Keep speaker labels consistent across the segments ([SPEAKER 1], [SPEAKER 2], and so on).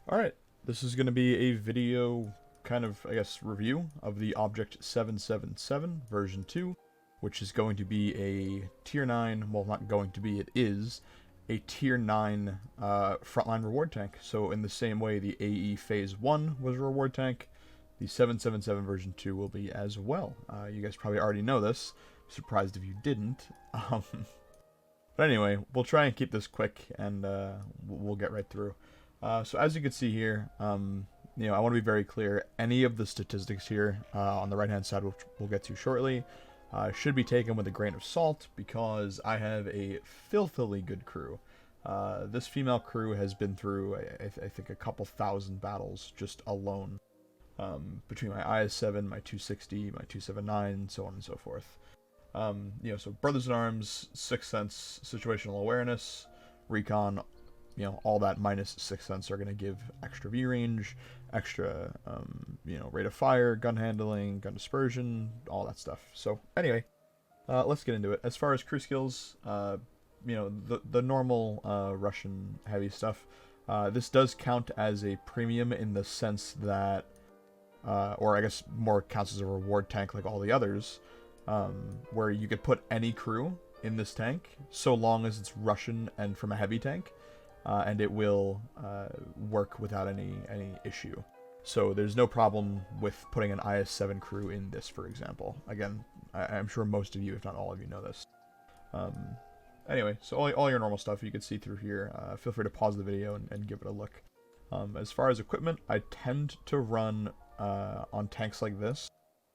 [SPEAKER 1] Alright, this is going to be a video kind of, I guess, review of the Object 777 version 2, which is going to be a tier 9, well not going to be, it is, a tier 9 frontline reward tank. So in the same way the AE Phase 1 was a reward tank, the 777 version 2 will be as well. You guys probably already know this, surprised if you didn't. But anyway, we'll try and keep this quick and we'll get right through. So as you can see here, I want to be very clear. Any of the statistics here on the right-hand side, which we'll get to shortly, should be taken with a grain of salt because I have a filthily good crew. This female crew has been through, I think, a couple thousand battles just alone. Between my IS-7, my 260, my 279, so on and so forth. So Brothers in Arms, Sixth Sense, Situational Awareness, Recon, all that minus Sixth Sense are going to give extra V range, extra, rate of fire, gun handling, gun dispersion, all that stuff. So anyway, let's get into it. As far as crew skills, the normal Russian heavy stuff. This does count as a premium in the sense that, or I guess more counts as a reward tank like all the others, where you could put any crew in this tank so long as it's Russian and from a heavy tank. And it will work without any issue. So there's no problem with putting an IS-7 crew in this, for example. Again, I'm sure most of you, if not all of you, know this. Anyway, so all your normal stuff you can see through here. Feel free to pause the video and give it a look. As far as equipment, I tend to run on tanks like this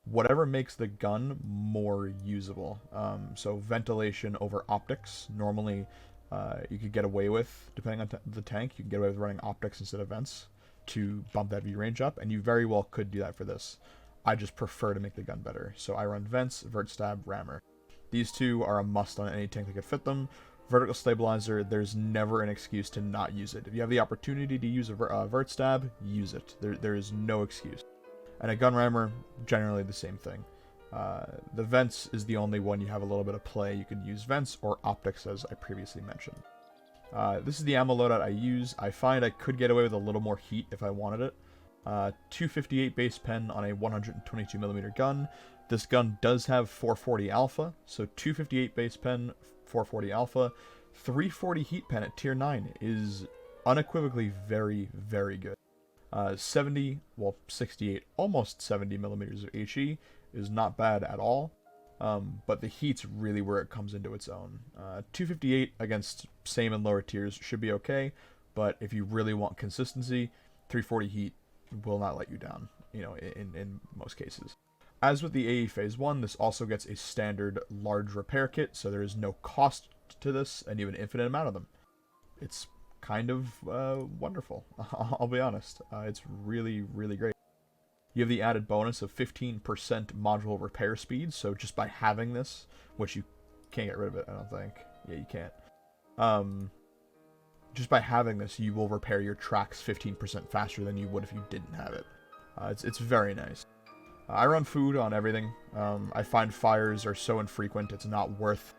[SPEAKER 1] whatever makes the gun more usable. So ventilation over optics, normally you could get away with, depending on the tank, you can get away with running optics instead of vents to bump that V range up, and you very well could do that for this. I just prefer to make the gun better. So I run vents, vert stab, rammer. These two are a must on any tank that could fit them. Vertical stabilizer, there's never an excuse to not use it. If you have the opportunity to use a vert stab, use it. There is no excuse. And a gun rammer, generally the same thing. The vents is the only one you have a little bit of play. You can use vents or optics, as I previously mentioned. This is the ammo loadout I use. I find I could get away with a little more heat if I wanted it. 258 base pen on a 122mm gun. This gun does have 440 alpha, so 258 base pen, 440 alpha. 340 heat pen at tier 9 is unequivocally very, very good. 68, almost 70mm of HE is not bad at all, but the heat's really where it comes into its own. 258 against same and lower tiers should be okay, but if you really want consistency, 340 heat will not let you down, in most cases. As with the AE Phase 1, this also gets a standard large repair kit, so there is no cost to this, and you have an infinite amount of them. It's kind of wonderful, I'll be honest. It's really, really great. You have the added bonus of 15% module repair speed, so just by having this, which you can't get rid of it, I don't think. Yeah, you can't. Just by having this, you will repair your tracks 15% faster than you would if you didn't have it. It's very nice. I run food on everything. I find fires are so infrequent, it's not worth,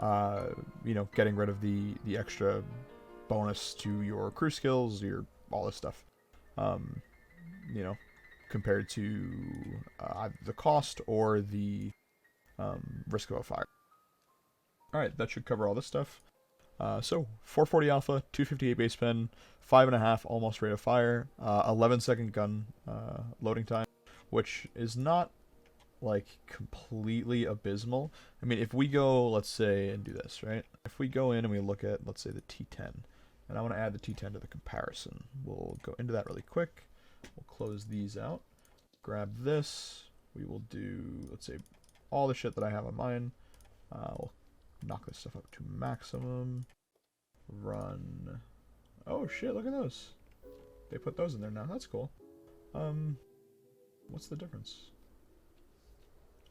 [SPEAKER 1] getting rid of the extra bonus to your crew skills, all this stuff. Compared to either the cost or the risk of a fire. Alright, that should cover all this stuff. So, 440 alpha, 258 base pen, 5.5 almost rate of fire, 11-second gun loading time, which is not, completely abysmal. I mean, if we go, let's say, and do this, right? If we go in and we look at, let's say, the T10, and I want to add the T10 to the comparison. We'll go into that really quick. We'll close these out. Grab this. We will do, let's say, all the shit that I have on mine. We'll knock this stuff up to maximum. Run. Oh shit, look at those. They put those in there now. That's cool. What's the difference?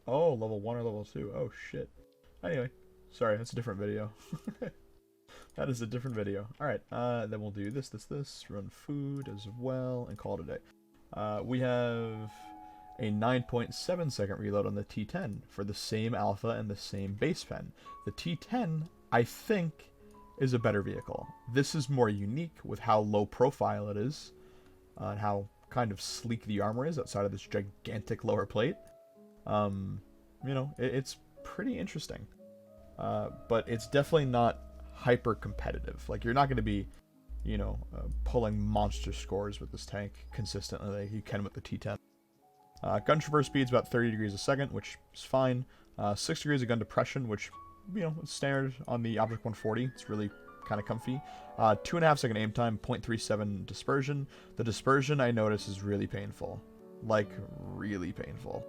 [SPEAKER 1] Oh, level 1 or level 2. Oh shit. Anyway, sorry, that's a different video. That is a different video. Alright, then we'll do this, run food as well, and call it a day. We have a 9.7 second reload on the T10 for the same alpha and the same base pen. The T10, I think, is a better vehicle. This is more unique with how low profile it is. and how kind of sleek the armor is outside of this gigantic lower plate. You know, it's pretty interesting. But it's definitely not hyper competitive. Like, you're not going to be, you know, pulling monster scores with this tank consistently like you can with the T10. Gun traverse speed's about 30 degrees a second, which is fine. 6 degrees of gun depression, which, you know, is standard on the Object 140. It's really kind of comfy. 2.5 second aim time, 0.37 dispersion. The dispersion, I notice, is really painful. Like, really painful.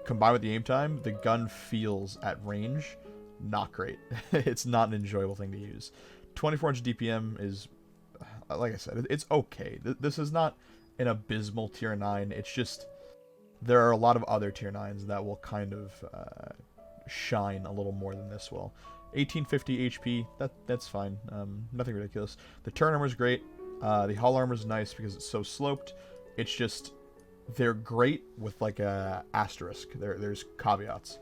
[SPEAKER 1] Combined with the aim time, the gun feels at range not great. It's not an enjoyable thing to use. 24-inch DPM is, like I said, it's okay. This is not an abysmal tier 9. It's just there are a lot of other tier 9s that will kind of shine a little more than this will. 1850 HP, that's fine. Nothing ridiculous. The turn armor is great. The hull armor is nice because it's so sloped. It's just they're great with like a asterisk. There's caveats.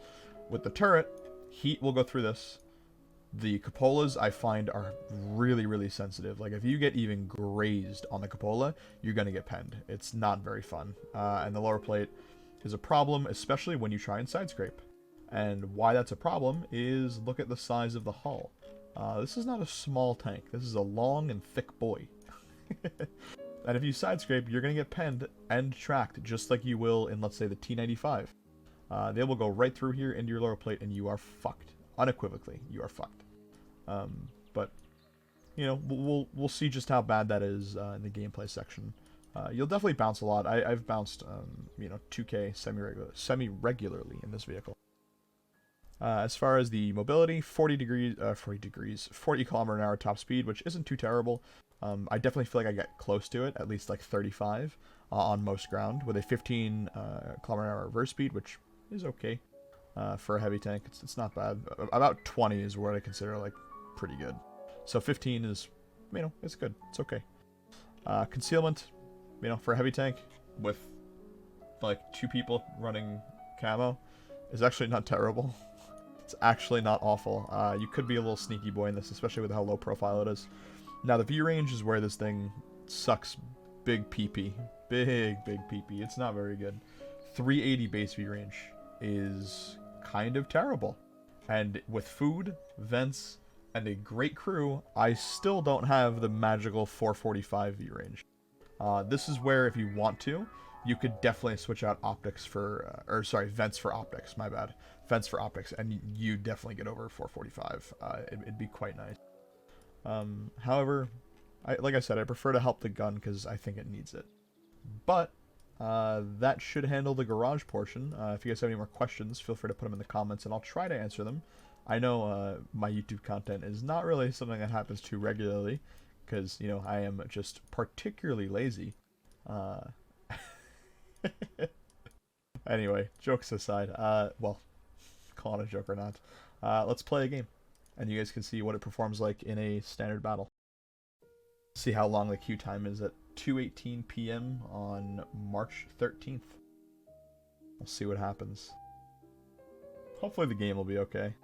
[SPEAKER 1] With the turret, heat will go through this. The cupolas I find are really, really sensitive. Like if you get even grazed on the cupola, you're gonna get penned. It's not very fun. And the lower plate is a problem, especially when you try and side scrape. And why that's a problem is look at the size of the hull. This is not a small tank. This is a long and thick boy. And if you side scrape, you're going to get penned and tracked just like you will in, let's say, the T95. They will go right through here into your lower plate and you are fucked. Unequivocally, you are fucked. But, you know, we'll see just how bad that is in the gameplay section. You'll definitely bounce a lot. I've bounced, you know, 2K semi-regularly in this vehicle. As far as the mobility, 40 km/h top speed, which isn't too terrible. I definitely feel like I get close to it, at least like 35 on most ground, with a 15 km/h reverse speed, which is okay for a heavy tank. It's not bad. About 20 is what I consider like pretty good. So 15 is, you know, it's good. It's okay. Concealment, you know, for a heavy tank with like 2 people running camo is actually not terrible. It's actually not awful. You could be a little sneaky boy in this, especially with how low profile it is. Now, the view range is where this thing sucks big PP. Big PP. It's not very good. 380 base view range is kind of terrible. And with food, vents, and a great crew, I still don't have the magical 445 view range. This is where, if you want to, you could definitely switch out optics for, vents for optics, my bad. Vents for optics, and you definitely get over 445. It'd be quite nice. However, like I said, I prefer to help the gun because I think it needs it. But, that should handle the garage portion. If you guys have any more questions, feel free to put them in the comments, and I'll try to answer them. I know my YouTube content is not really something that happens too regularly, because, you know, I am just particularly lazy. Anyway, jokes aside, well, call it a joke or not, let's play a game, and you guys can see what it performs like in a standard battle. See how long the queue time is at 2:18 p.m. on March 13th. We'll see what happens. Hopefully the game will be okay.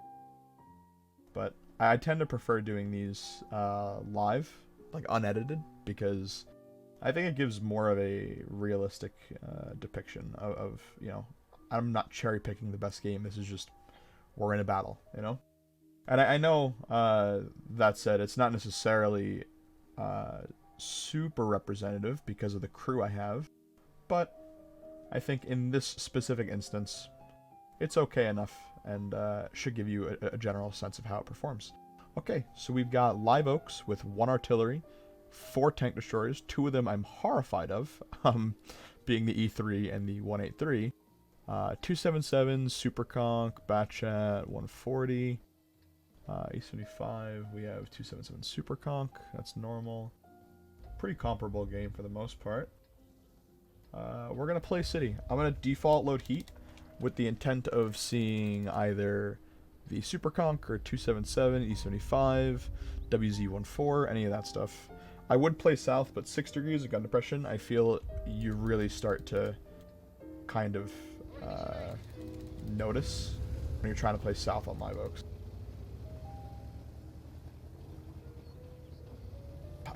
[SPEAKER 1] But I tend to prefer doing these live, like unedited, because I think it gives more of a realistic depiction of, you know, I'm not cherry picking the best game. This is just, we're in a battle, you know? And I know, that said, it's not necessarily super representative because of the crew I have, but I think in this specific instance, it's okay enough and should give you a general sense of how it performs. Okay, so we've got live oaks with 1 artillery, 4 tank destroyers. 2 of them I'm horrified of, being the E3 and the 183. 277, Super Conch, Batchat, 140. E75, we have 277 Super Conch. That's normal. Pretty comparable game for the most part. We're going to play City. I'm going to default load heat with the intent of seeing either the Super Conch or 277, E75, WZ14, any of that stuff. I would play south, but 6 degrees of gun depression, I feel you really start to kind of notice when you're trying to play south on live oaks.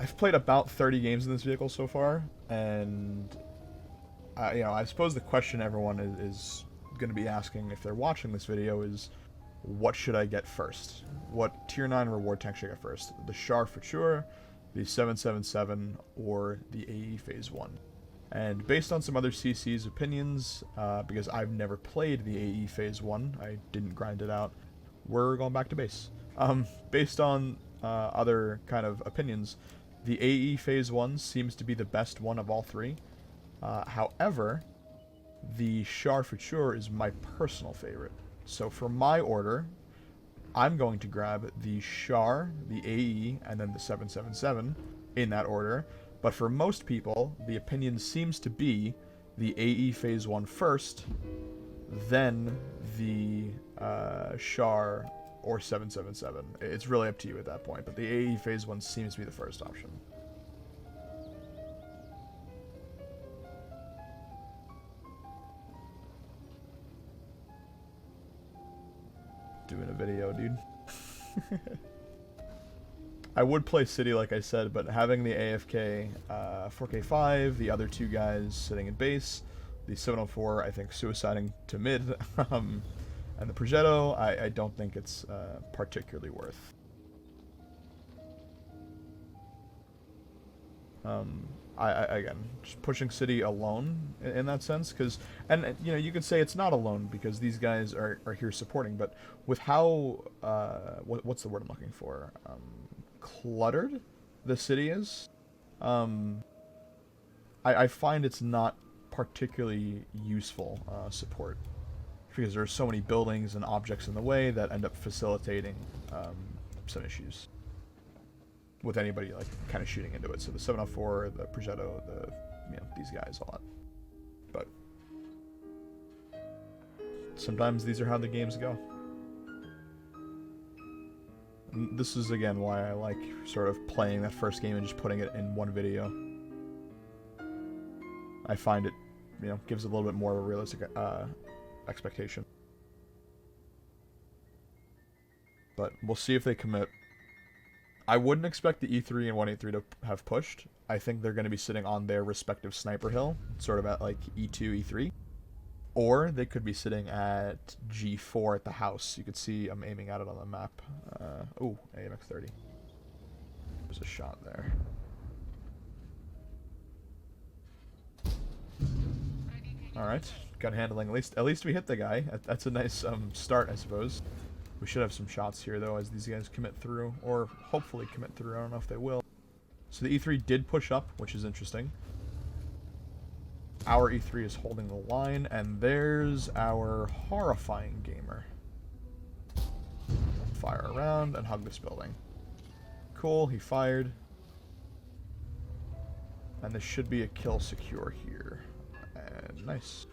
[SPEAKER 1] I've played about 30 games in this vehicle so far, and I suppose the question everyone is going to be asking if they're watching this video is, what should I get first? What tier 9 reward tank should I get first? The Char for sure, the 777, or the AE Phase 1? And based on some other CC's opinions, because I've never played the AE Phase 1, I didn't grind it out, we're going back to base. Based on other kind of opinions, the AE Phase 1 seems to be the best one of all three. However, the Char for sure is my personal favorite. So for my order, I'm going to grab the Char, the AE, and then the 777 in that order. But for most people, the opinion seems to be the AE Phase 1 first, then the Char or 777. It's really up to you at that point, but the AE Phase 1 seems to be the first option. Doing a video, dude. I would play City, like I said, but having the AFK 4K5, the other two guys sitting in base, the 704, I think, suiciding to mid, and the Progetto, I don't think it's particularly worth. Again, just pushing City alone in that sense, because, and you know, you could say it's not alone because these guys are here supporting, but with how, what's the word I'm looking for? Cluttered the city is, I find it's not particularly useful support, because there are so many buildings and objects in the way that end up facilitating some issues with anybody like kind of shooting into it. So the 704, the Progetto, these guys a lot. But sometimes these are how the games go. And this is again why I like sort of playing that first game and just putting it in one video. I find it, gives a little bit more of a realistic expectation. But we'll see if they commit. I wouldn't expect the E3 and 183 to have pushed. I think they're going to be sitting on their respective sniper hill, sort of at like E2, E3. Or they could be sitting at G4 at the house. You could see I'm aiming at it on the map. Oh, AMX-30. There's a shot there. Alright, gun handling. At least we hit the guy. That's a nice start, I suppose. We should have some shots here, though, as these guys commit through. Or hopefully commit through. I don't know if they will. So the E3 did push up, which is interesting. Our E3 is holding the line, and there's our horrifying gamer. Fire around and hug this building. Cool, he fired. And this should be a kill secure here. And nice.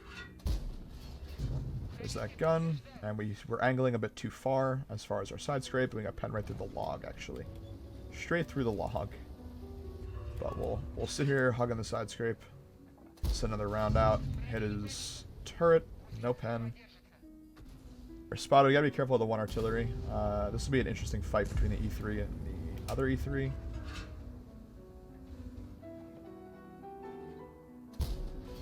[SPEAKER 1] There's that gun, and we're angling a bit too far as our side scrape, and we got penned right through the log, actually. Straight through the log. But we'll sit here, hugging the side scrape. Send another round out, hit his turret, no pen. We're spotted, we gotta be careful of the one artillery. This will be an interesting fight between the E3 and the other E3.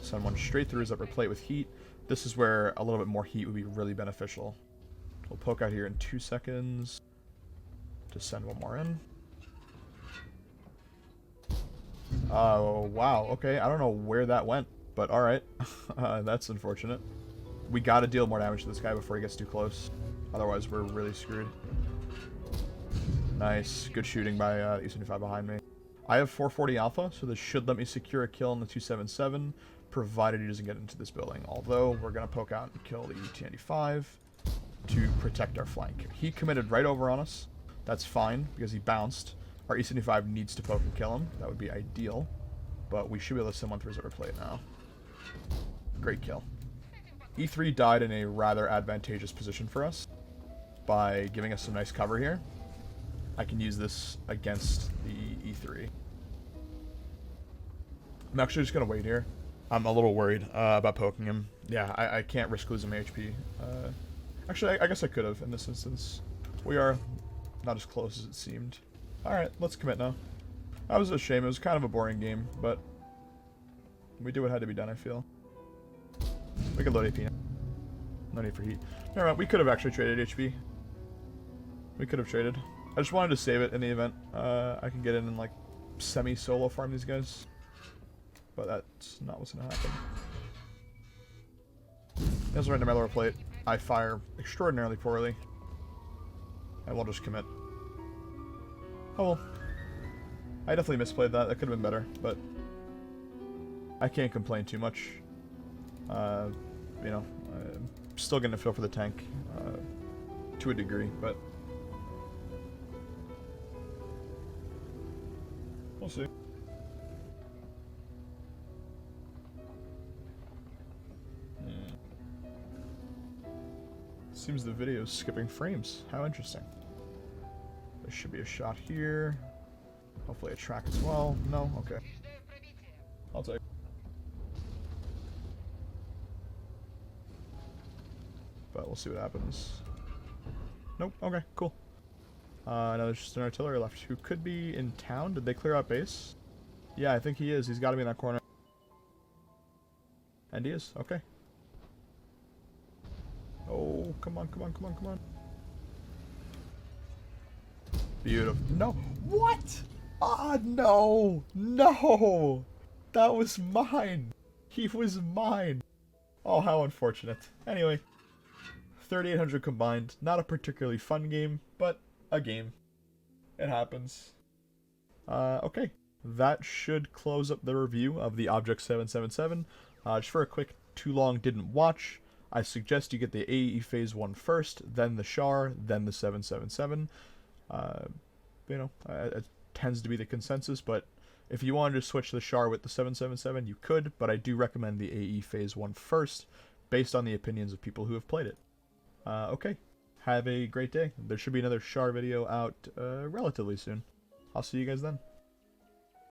[SPEAKER 1] Send one straight through his upper plate with heat. This is where a little bit more heat would be really beneficial. We'll poke out here in 2 seconds. Just send one more in. Oh, wow. Okay, I don't know where that went, but alright. That's unfortunate. We gotta deal more damage to this guy before he gets too close. Otherwise, we're really screwed. Nice. Good shooting by E75 behind me. I have 440 alpha, so this should let me secure a kill on the 277, provided he doesn't get into this building. Although, we're gonna poke out and kill the ET95 to protect our flank. He committed right over on us. That's fine, because he bounced. Our E75 needs to poke and kill him. That would be ideal. But we should be able to send one through his upper plate now. Great kill. E3 died in a rather advantageous position for us by giving us some nice cover here. I can use this against the E3. I'm actually just going to wait here. I'm a little worried about poking him. Yeah, I can't risk losing my HP. Actually, I guess I could have in this instance. We are not as close as it seemed. Alright, let's commit now. That was a shame. It was kind of a boring game, but we did what had to be done, I feel. We could load AP now. No need for heat. Never mind, we could have actually traded HB. We could have traded. I just wanted to save it in the event. I can get in and, like, semi-solo farm these guys. But that's not what's gonna happen. That's right into my lower plate. I fire extraordinarily poorly. I will just commit. Oh well. I definitely misplayed that. That could have been better, but I can't complain too much. You know, I'm still getting a feel for the tank to a degree, but we'll see. Seems the video is skipping frames. How interesting. There should be a shot here. Hopefully a track as well. No? Okay. I'll take it. But we'll see what happens. Nope. Okay, cool. Now there's just an artillery left who could be in town. Did they clear out base? Yeah, I think he is. He's got to be in that corner. And he is. Okay. Oh, come on, come on, come on, come on. Beautiful. No. What? Ah, no. No. That was mine. He was mine. Oh, how unfortunate. Anyway, 3,800 combined. Not a particularly fun game, but a game. It happens. Okay. That should close up the review of the Object 777. Just for a quick too long didn't watch, I suggest you get the AE Phase 1 first, then the Char, then the 777. You know, it tends to be the consensus, but if you wanted to switch the Char with the 777, you could, but I do recommend the AE Phase 1 first, based on the opinions of people who have played it. Okay, have a great day. There should be another Char video out relatively soon. I'll see you guys then.